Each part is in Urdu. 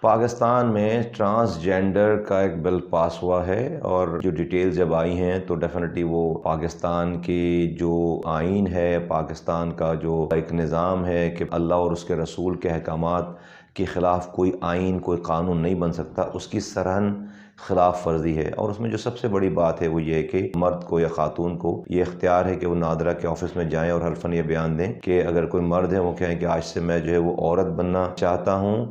پاکستان میں ٹرانسجینڈر کا ایک بل پاس ہوا ہے، اور جو ڈیٹیلز جب آئی ہیں تو ڈیفینیٹلی وہ پاکستان کی جو آئین ہے، پاکستان کا جو ایک نظام ہے کہ اللہ اور اس کے رسول کے احکامات کے خلاف کوئی آئین، کوئی قانون نہیں بن سکتا، اس کی سرہن خلاف ورزی ہے۔ اور اس میں جو سب سے بڑی بات ہے وہ یہ ہے کہ مرد کو یا خاتون کو یہ اختیار ہے کہ وہ نادرہ کے آفس میں جائیں اور حلفاً یہ بیان دیں کہ اگر کوئی مرد ہے وہ کہیں کہ آج سے میں جو ہے وہ عورت بننا چاہتا ہوں،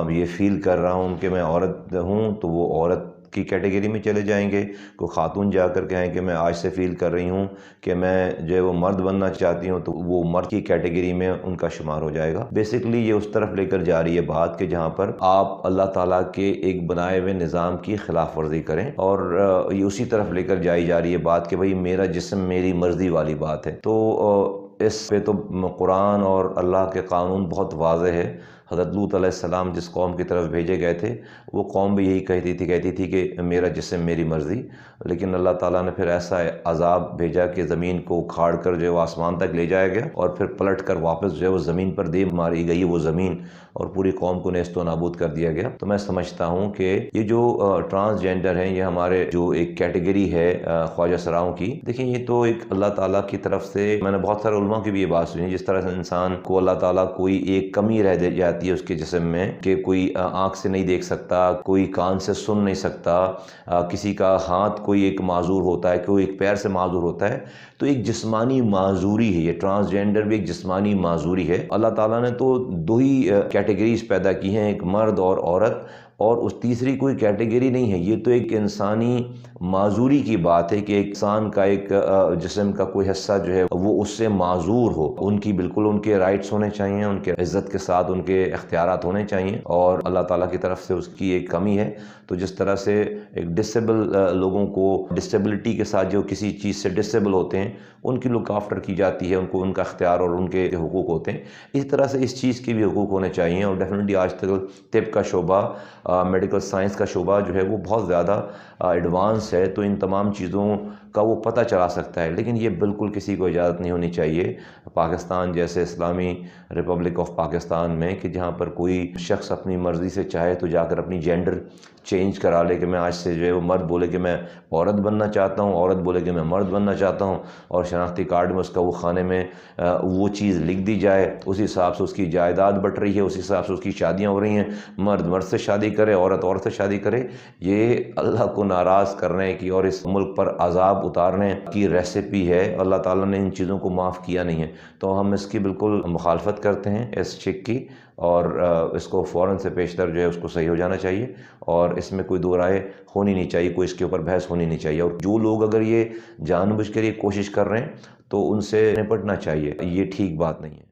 یہ فیل کر رہا ہوں کہ میں عورت ہوں، تو وہ عورت کی کیٹیگری میں چلے جائیں گے۔ کوئی خاتون جا کر کہیں کہ میں آج سے فیل کر رہی ہوں کہ میں جو ہے وہ مرد بننا چاہتی ہوں، تو وہ مرد کی کیٹیگری میں ان کا شمار ہو جائے گا۔ بیسیکلی یہ اس طرف لے کر جا رہی ہے بات کہ جہاں پر آپ اللہ تعالیٰ کے ایک بنائے ہوئے نظام کی خلاف ورزی کریں، اور یہ اسی طرف لے کر جائی جا رہی ہے بات کہ بھئی میرا جسم میری مرضی والی بات ہے۔ تو اس پہ تو قرآن اور اللہ کے قانون بہت واضح ہے۔ حضرت لوط علیہ السلام جس قوم کی طرف بھیجے گئے تھے، وہ قوم بھی یہی کہتی تھی کہ میرا جسم میری مرضی، لیکن اللہ تعالیٰ نے پھر ایسا عذاب بھیجا کہ زمین کو اکھاڑ کر جو ہے وہ آسمان تک لے جایا گیا، اور پھر پلٹ کر واپس جو ہے وہ زمین پر دے ماری گئی وہ زمین، اور پوری قوم کو نیست و نابود کر دیا گیا۔ تو میں سمجھتا ہوں کہ یہ جو ٹرانسجینڈر ہیں، یہ ہمارے جو ایک کیٹیگری ہے خواجہ سراؤں کی، دیکھیں یہ تو ایک اللہ تعالیٰ کی طرف سے، میں نے بہت سارے علماء کی بھی یہ بات سنی، جس طرح سے انسان کو اللہ تعالیٰ کوئی ایک کمی رہ جاتی ہے اس کے جسم میں کہ کوئی آنکھ سے نہیں دیکھ سکتا، کوئی کان سے سن نہیں سکتا، کسی کا ہاتھ کوئی ایک معذور ہوتا ہے، کوئی ایک پیر سے معذور ہوتا ہے، تو ایک جسمانی معذوری ہے، یہ ٹرانسجینڈر بھی ایک جسمانی معذوری ہے۔ اللہ تعالیٰ نے تو دو ہی کیٹیگریز پیدا کی ہیں، ایک مرد اور عورت، اور اس تیسری کوئی کیٹیگری نہیں ہے۔ یہ تو ایک انسانی معذوری کی بات ہے کہ ایک انسان کا ایک جسم کا کوئی حصہ جو ہے وہ اس سے معذور ہو، ان کی بالکل ان کے رائٹس ہونے چاہیے، ان کے عزت کے ساتھ ان کے اختیارات ہونے چاہیے، اور اللہ تعالیٰ کی طرف سے اس کی ایک کمی ہے۔ تو جس طرح سے ایک ڈسیبل لوگوں کو ڈسیبلٹی کے ساتھ جو کسی چیز سے ڈسیبل ہوتے ہیں ان کی لک آفٹر کی جاتی ہے، ان کو ان کا اختیار اور ان کے حقوق ہوتے ہیں، اس طرح سے اس چیز کے بھی حقوق ہونے چاہیے۔ اور ڈیفینیٹلی آج تک طب کا شعبہ، میڈیکل سائنس کا شعبہ جو ہے وہ بہت زیادہ ایڈوانس ہے، تو ان تمام چیزوں کا وہ پتہ چلا سکتا ہے، لیکن یہ بالکل کسی کو اجازت نہیں ہونی چاہیے پاکستان جیسے اسلامی ریپبلک آف پاکستان میں کہ جہاں پر کوئی شخص اپنی مرضی سے چاہے تو جا کر اپنی جینڈر چینج کرا لے کہ میں آج سے جو ہے وہ مرد بولے کہ میں عورت بننا چاہتا ہوں، عورت بولے کہ میں مرد بننا چاہتا ہوں، اور شناختی کارڈ میں اس کا وہ خانے میں وہ چیز لکھ دی جائے، اسی حساب سے اس کی جائیداد بٹ رہی ہے، اسی حساب سے اس کی شادیاں ہو رہی ہیں، مرد مرد سے شادی کرے، عورت عورت سے شادی کرے۔ یہ اللہ کو ناراض کرنے کی اور اس ملک پر عذاب اتارنے کی ریسیپی ہے۔ اللہ تعالیٰ نے ان چیزوں کو معاف کیا نہیں ہے، تو ہم اس کی بالکل مخالفت کرتے ہیں اس چیک کی، اور اس کو فوراً سے پیشتر جو ہے اس کو صحیح ہو جانا چاہیے، اور اس میں کوئی دو رائے ہونی نہیں چاہیے، کوئی اس کے اوپر بحث ہونی نہیں چاہیے۔ اور جو لوگ اگر یہ جان بوجھ کر یہ کوشش کر رہے ہیں تو ان سے نپٹنا چاہیے، یہ ٹھیک بات نہیں ہے۔